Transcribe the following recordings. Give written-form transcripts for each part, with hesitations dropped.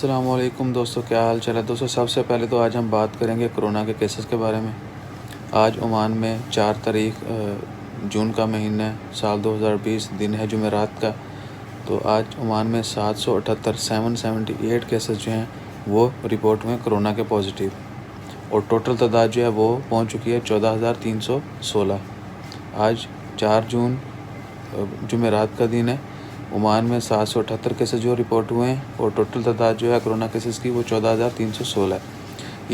السلام علیکم دوستو، کیا حال چال ہے دوستو؟ سب سے پہلے تو آج ہم بات کریں گے کرونا کے کیسز کے بارے میں۔ آج عمان میں 4 تاریخ جون کا مہینہ ہے، سال 2020، دن ہے جمعرات کا۔ تو آج عمان میں 778 کیسز جو ہیں وہ رپورٹ ہوئے کرونا کے پازیٹیو، اور ٹوٹل تعداد جو ہے وہ پہنچ چکی ہے 14,316۔ آج 4 جون جمعرات کا دن ہے۔ عمان میں 778 کیسز جو رپورٹ ہوئے ہیں، اور ٹوٹل تعداد جو ہے کرونا کیسز کی وہ 14,316 ہے۔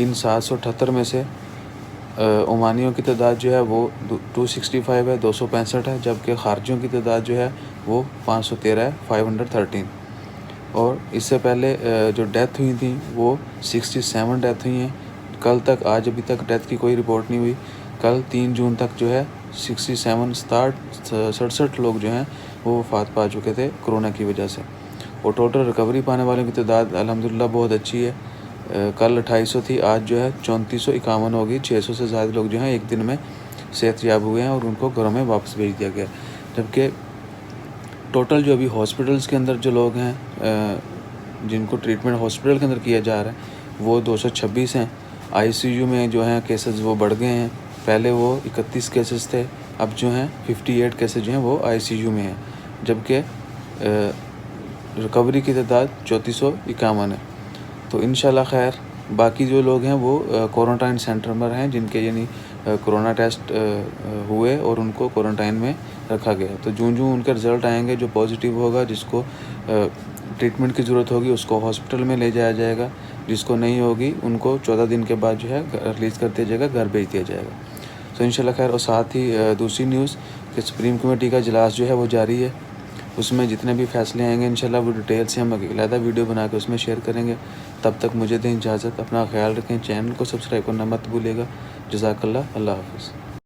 ان 778 میں سے عمانیوں کی تعداد جو ہے وہ 265 ہے، 265 ہے، جبکہ خارجیوں کی تعداد جو ہے وہ 513 ہے، 513۔ اور اس سے پہلے جو ڈیتھ ہوئی تھیں وہ 67 ڈیتھ ہوئی ہیں کل تک۔ آج ابھی تک ڈیتھ کی کوئی رپورٹ نہیں ہوئی۔ کل 3 جون تک جو ہے 67 لوگ جو ہیں وہ وفات پا چکے تھے کرونا کی وجہ سے۔ اور ٹوٹل ریکوری پانے والوں کی تعداد الحمدللہ بہت اچھی ہے۔ کل 2800 تھی، آج جو ہے 3451 ہوگی۔ 600 سے زیادہ لوگ جو ہیں ایک دن میں صحت یاب ہوئے ہیں اور ان کو گھروں میں واپس بھیج دیا گیا۔ جبکہ ٹوٹل جو ابھی ہاسپٹلس کے اندر جو لوگ ہیں جن کو ٹریٹمنٹ ہاسپٹل کے اندر کیا جا رہا ہے وہ 226 ہیں۔ آئی سی یو میں جو ہیں کیسز وہ بڑھ گئے ہیں، پہلے وہ 31 کیسز تھے، اب جو ہیں 58 کیسز جو ہیں وہ آئی سی یو میں ہیں، جبکہ ریکوری کی تعداد 3451 ہے۔ تو انشاءاللہ خیر، باقی جو لوگ ہیں وہ کوارنٹائن سینٹر میں ہیں، جن کے یعنی کرونا ٹیسٹ ہوئے اور ان کو کوارنٹائن میں رکھا گیا۔ تو جوں ان کے رزلٹ آئیں گے، جو پازیٹیو ہوگا، جس کو ٹریٹمنٹ کی ضرورت ہوگی اس کو ہاسپٹل میں لے جایا جائے گا، جس کو نہیں ہوگی ان کو 14 دن کے بعد جو ہے ریلیز کر دیا جائے گا، گھر بھیج دیا جائے گا۔ تو انشاءاللہ خیر۔ اور ساتھ ہی دوسری نیوز کہ سپریم کمیٹی کا اجلاس جو ہے وہ جاری ہے، اس میں جتنے بھی فیصلے آئیں گے انشاءاللہ وہ ڈیٹیل سے ہم علیحدہ ویڈیو بنا کے اس میں شیئر کریں گے۔ تب تک مجھے دیں اجازت، اپنا خیال رکھیں، چینل کو سبسکرائب کرنا مت بھولیے گا۔ جزاک اللہ، اللہ حافظ۔